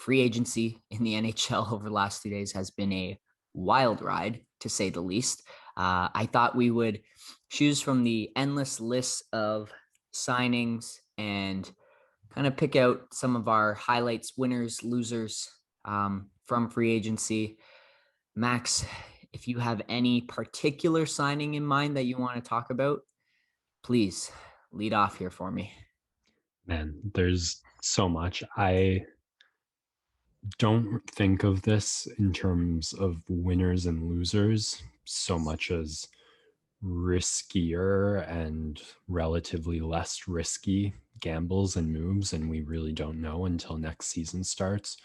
free agency in the NHL over the last 2 days has been a wild ride, to say the least. I thought we would choose from the endless list of signings and kind of pick out some of our highlights, winners, losers from free agency. Max, if you have any particular signing in mind that you want to talk about, please lead off here for me. Man, there's so much. I don't think of this in terms of winners and losers so much as riskier and relatively less risky gambles and moves. And we really don't know until next season starts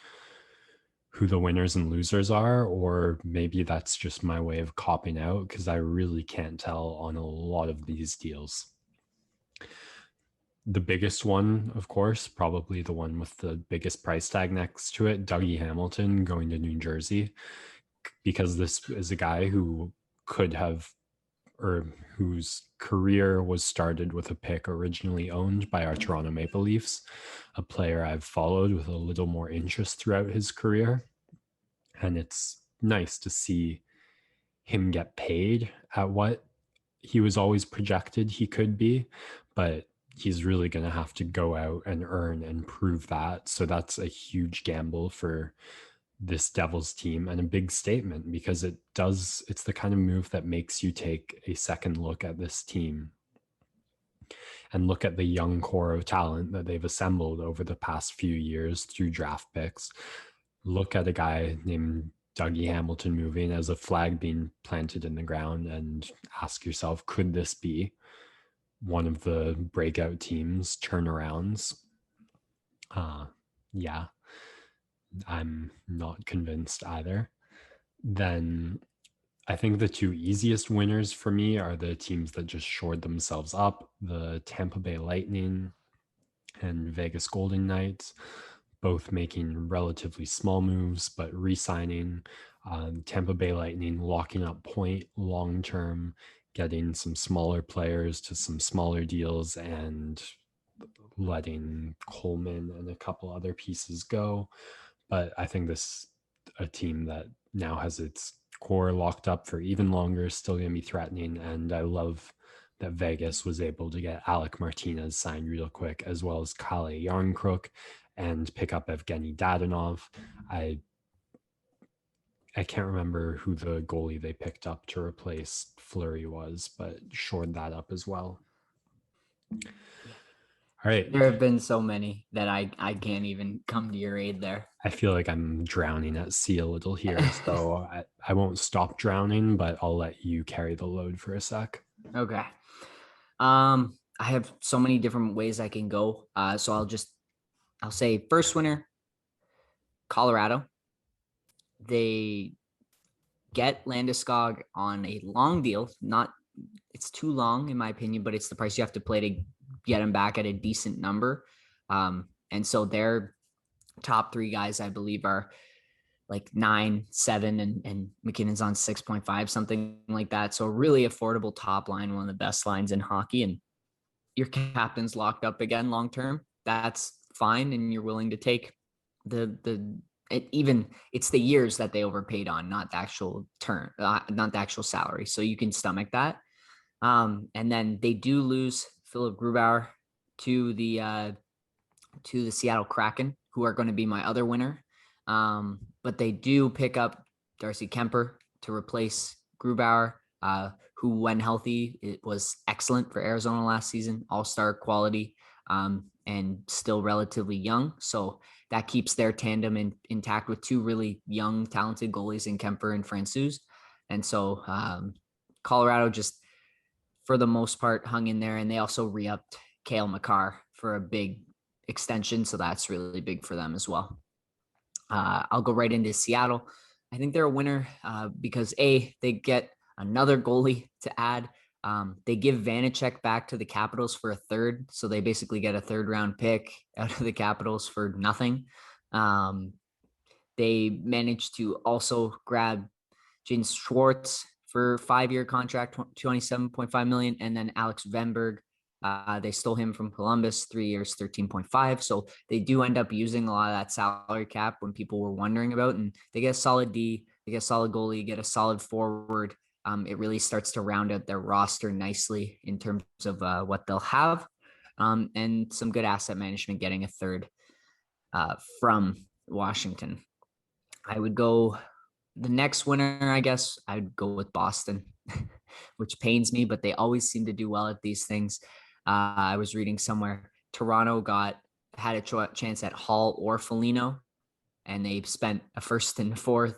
who the winners and losers are, or maybe that's just my way of copping out because I really can't tell on a lot of these deals. The biggest one, of course, probably the one with the biggest price tag next to it, Dougie Hamilton going to New Jersey, because this is a guy who could have, or whose career was started with a pick originally owned by our Toronto Maple Leafs, a player I've followed with a little more interest throughout his career. And it's nice to see him get paid at what he was always projected he could be, but he's really going to have to go out and earn and prove that. So that's a huge gamble for this Devils team and a big statement because it's the kind of move that makes you take a second look at this team and look at the young core of talent that they've assembled over the past few years through draft picks. Look at a guy named Dougie Hamilton moving as a flag being planted in the ground and ask yourself, could this be one of the breakout teams turnarounds? Yeah, I'm not convinced either. Then I think the two easiest winners for me are the teams that just shored themselves up, the Tampa Bay Lightning and Vegas Golden Knights, both making relatively small moves, but re-signing. Tampa Bay Lightning locking up Point long-term, getting some smaller players to some smaller deals and letting Coleman and a couple other pieces go. But I think this a team that now has its core locked up for even longer, still going to be threatening. And I love that Vegas was able to get Alec Martinez signed real quick, as well as Kale Yarncrook, and pick up Evgeny Dadonov. I can't remember who the goalie they picked up to replace Fleury was, but shored that up as well. All right. There have been so many that I can't even come to your aid there. I feel like I'm drowning at sea a little here, so I won't stop drowning, but I'll let you carry the load for a sec. Okay. I have so many different ways I can go. So I'll say first winner, Colorado. They get Landeskog on a long deal. It's too long in my opinion, but it's the price you have to pay to get him back at a decent number. And so their top three guys, I believe, are like 9, 7, and McKinnon's on 6.5, something like that. So really affordable top line, one of the best lines in hockey. And your captain's locked up again long term. That's fine, and you're willing to take it's the years that they overpaid on, not the actual turn, not the actual salary. So you can stomach that. And then they do lose Phillip Gubauer to the Seattle Kraken, who are going to be my other winner. But they do pick up Darcy Kemper to replace Grubauer, who, when healthy, it was excellent for Arizona last season, all-star quality, and still relatively young. So that keeps their tandem intact with two really young, talented goalies in Kemper and Francouz. And so Colorado just, for the most part, hung in there. And they also re-upped Cale Makar for a big extension. So that's really big for them as well. I'll go right into Seattle. I think they're a winner because they get another goalie to add. They give Vanacek back to the Capitals for a third. So they basically get a third round pick out of the Capitals for nothing. They managed to also grab James Schwartz for 5-year contract, $27.5 million. And then Alex Venberg They stole him from Columbus, 3 years, 13.5. So they do end up using a lot of that salary cap when people were wondering about, and they get a solid D, they get a solid goalie, get a solid forward. It really starts to round out their roster nicely in terms of what they'll have, and some good asset management getting a third from Washington. I would go the next winner, I guess I'd go with Boston, which pains me, but they always seem to do well at these things. I was reading somewhere Toronto had a chance at Hall or Foligno, and they spent a first and a fourth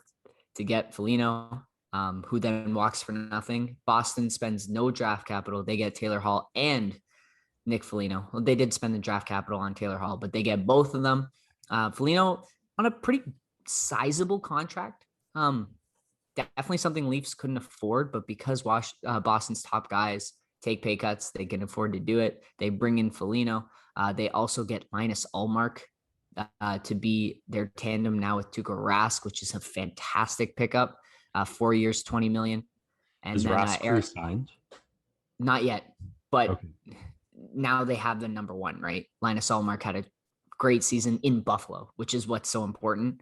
to get Foligno, who then walks for nothing. Boston spends no draft capital. They get Taylor Hall and Nick Foligno. Well, they did spend the draft capital on Taylor Hall, but they get both of them. Foligno on a pretty sizable contract. Definitely something Leafs couldn't afford, but because Boston's top guys take pay cuts, they can afford to do it. They bring in Foligno. They also get Linus Ullmark to be their tandem now with Tuukka Rask, which is a fantastic pickup. 4 years, $20 million. And Is then Rask re-signed? Not yet, but Okay. now they have the number one, right? Linus Ullmark had a great season in Buffalo, which is what's so important.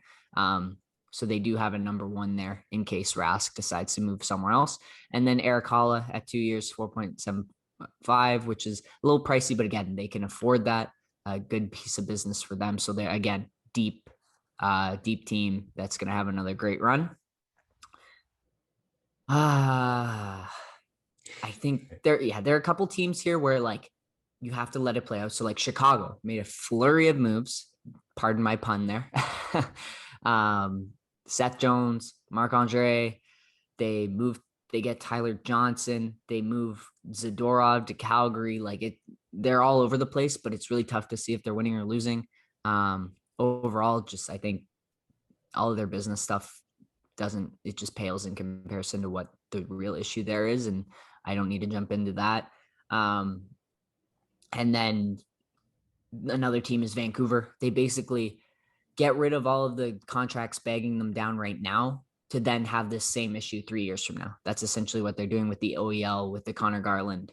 So they do have a number one there in case Rask decides to move somewhere else. And then Eric Holla at 2 years, 4.75, which is a little pricey, but again, they can afford that. A good piece of business for them. So they're, again, deep team that's going to have another great run. I think there are a couple teams here where like you have to let it play out. So like Chicago made a flurry of moves. Pardon my pun there. Seth Jones, Marc-Andre, they get Tyler Johnson, they move Zadorov to Calgary. They're all over the place, but it's really tough to see if they're winning or losing. Overall, just I think all of their business stuff just pales in comparison to what the real issue there is. And I don't need to jump into that. And then another team is Vancouver. They basically get rid of all of the contracts bagging them down right now to then have this same issue 3 years from now. That's essentially what they're doing with the OEL, with the Connor Garland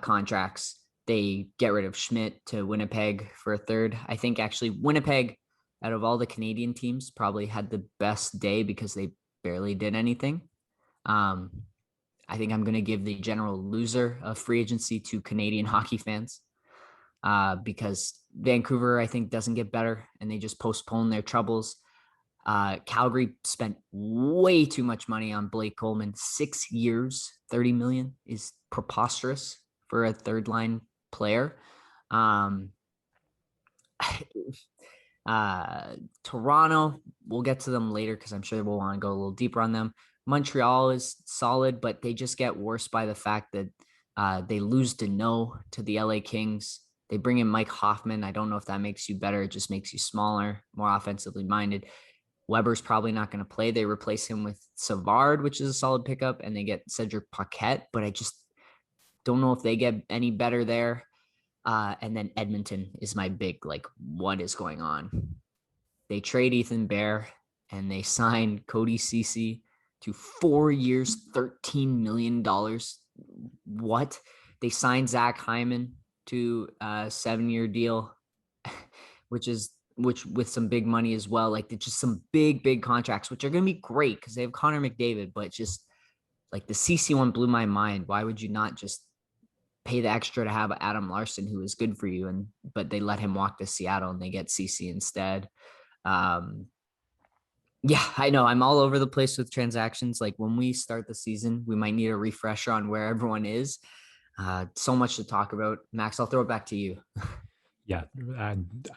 contracts. They get rid of Schmidt to Winnipeg for a third. I think actually Winnipeg, out of all the Canadian teams, probably had the best day because they barely did anything. I think I'm going to give the general loser of free agency to Canadian hockey fans. Because Vancouver, I think, doesn't get better and they just postpone their troubles. Calgary spent way too much money on Blake Coleman. 6 years, $30 million is preposterous for a third line player. Toronto, we'll get to them later because I'm sure we'll want to go a little deeper on them. Montreal is solid, but they just get worse by the fact that they lose Deneau to the LA Kings. They bring in Mike Hoffman. I don't know if that makes you better. It just makes you smaller, more offensively minded. Weber's probably not going to play. They replace him with Savard, which is a solid pickup, and they get Cedric Paquette, but I just don't know if they get any better there. And then Edmonton is my big, what is going on? They trade Ethan Bear and they sign Cody Ceci to 4 years, $13 million. What? They signed Zach Hyman to a 7-year deal, which with some big money as well. Just some big contracts, which are going to be great because they have Connor McDavid, but just the CC one blew my mind. Why would you not just pay the extra to have Adam Larson, who is good for you, but they let him walk to Seattle and they get CC instead. Yeah, I know I'm all over the place with transactions. When we start the season, we might need a refresher on where everyone is. So much to talk about. Max, I'll throw it back to you. Yeah,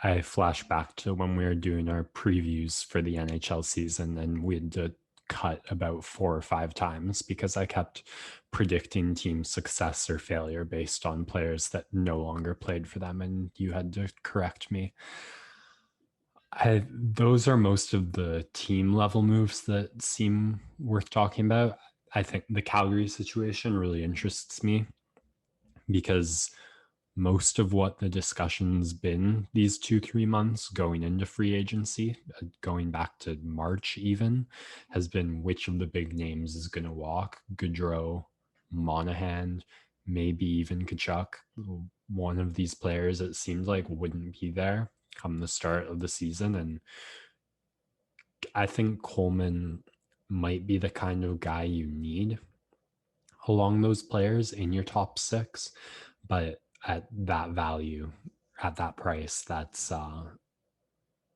I flash back to when we were doing our previews for the NHL season, and we had to cut about 4 or 5 times because I kept predicting team success or failure based on players that no longer played for them, and you had to correct me. Those are most of the team level moves that seem worth talking about. I think the Calgary situation really interests me because most of what the discussion's been these 2-3 months going into free agency, going back to March even, has been which of the big names is going to walk. Gaudreau, Monahan, maybe even Kachuk. one of these players it seemed like wouldn't be there come the start of the season. And I think Coleman might be the kind of guy you need along those players in your top six, but at that value, at that price, that's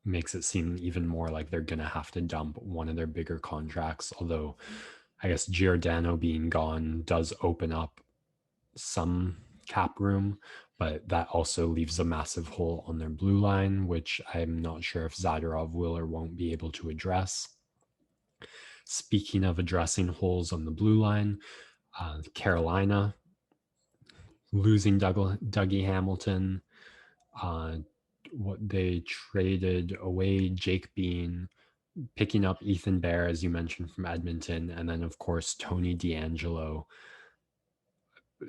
makes it seem even more like they're gonna have to dump one of their bigger contracts. Although I guess Giordano being gone does open up some cap room, but that also leaves a massive hole on their blue line, which I'm not sure if Zadorov will or won't be able to address. Speaking of addressing holes on the blue line, Carolina losing Dougie Hamilton. What they traded away Jake Bean, picking up Ethan Bear, as you mentioned, from Edmonton, and then of course Tony DeAngelo.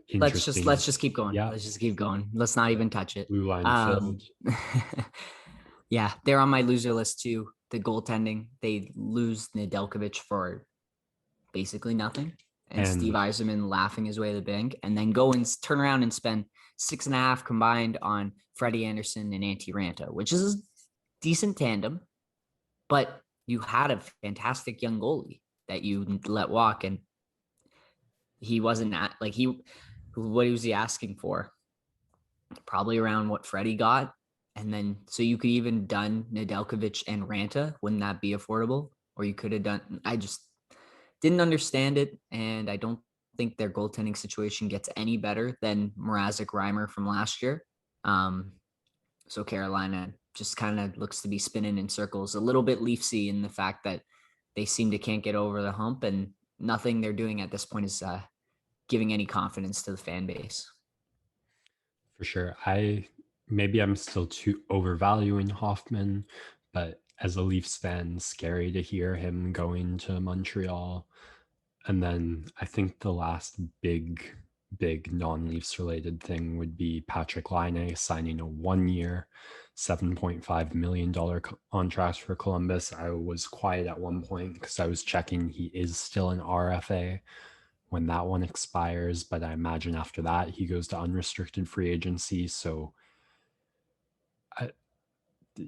Interesting. Let's just keep going. Yeah. Let's just keep going. Let's not even touch it. Blue line filled. Yeah, they're on my loser list too. The goaltending, they lose Nedeljkovic for basically nothing, and Steve Yzerman laughing his way to the bank, and then go and turn around and spend 6.5 combined on Freddie Anderson and Antti Ranta, which is a decent tandem, but you had a fantastic young goalie that you let walk, and he wasn't what was he asking for? Probably around what Freddie got. And then, so you could even done Nedeljkovic and Ranta. Wouldn't that be affordable? Or you could have done, I just didn't understand it. And I don't think their goaltending situation gets any better than Mrazek Reimer from last year. So Carolina just kind of looks to be spinning in circles, a little bit Leafsy in the fact that they seem to can't get over the hump, and nothing they're doing at this point is giving any confidence to the fan base. For sure. Maybe I'm still too overvaluing Hoffman, but as a Leafs fan, scary to hear him going to Montreal. And then I think the last big non-Leafs related thing would be Patrick Lainie signing a 1-year, $7.5 million contract for Columbus. I was quiet at one point because I was checking he is still an RFA when that one expires, but I imagine after that he goes to unrestricted free agency. So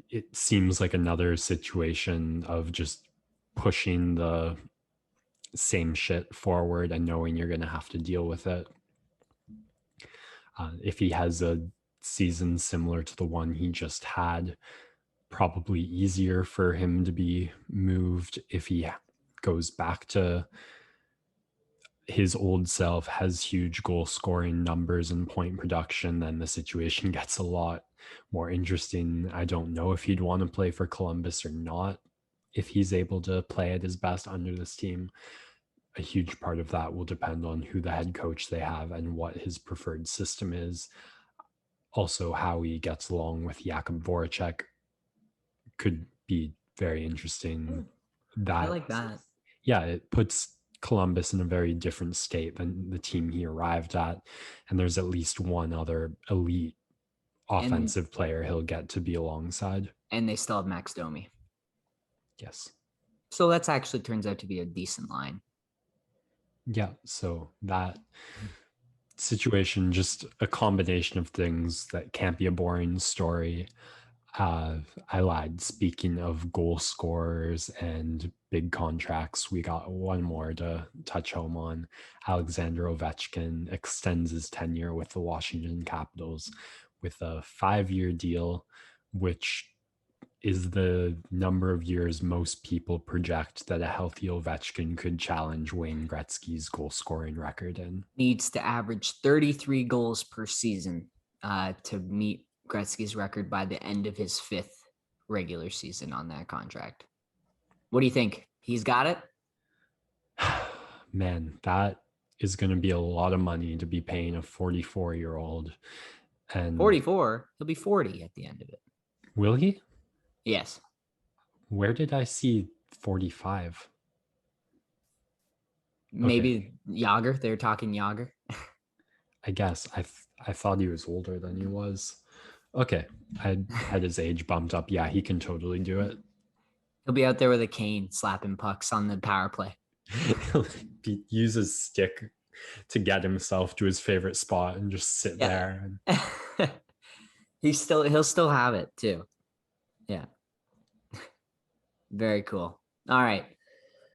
it seems like another situation of just pushing the same shit forward and knowing you're going to have to deal with it. If he has a season similar to the one he just had, probably easier for him to be moved. If he goes back to his old self, has huge goal scoring numbers and point production, then the situation gets a lot more interesting. I don't know if he'd want to play for Columbus or not if he's able to play at his best under this team. A huge part of that will depend on who the head coach they have and what his preferred system is. Also, how he gets along with Jakub Voracek could be very interesting. I like that. Yeah, it puts Columbus in a very different state than the team he arrived at. And there's at least one other elite offensive player he'll get to be alongside. And they still have Max Domi. Yes. So that's actually turns out to be a decent line. Yeah, so that situation, just a combination of things that can't be a boring story. I lied. Speaking of goal scorers and big contracts, we got one more to touch home on. Alexander Ovechkin extends his tenure with the Washington Capitals with a 5-year deal, which is the number of years most people project that a healthy Ovechkin could challenge Wayne Gretzky's goal scoring record in. Needs to average 33 goals per season to meet Gretzky's record by the end of his 5th regular season on that contract. What do you think? He's got it? Man, that is going to be a lot of money to be paying a 44-year-old. And 44? He'll be 40 at the end of it. Will he? Yes. Where did I see 45? Maybe Yager. They're talking Yager. I guess. I thought he was older than he was. Okay. I had his age bumped up. Yeah, he can totally do it. He'll be out there with a cane slapping pucks on the power play. He uses stick to get himself to his favorite spot and just sit there. And he'll still have it too. Yeah. Very cool. All right.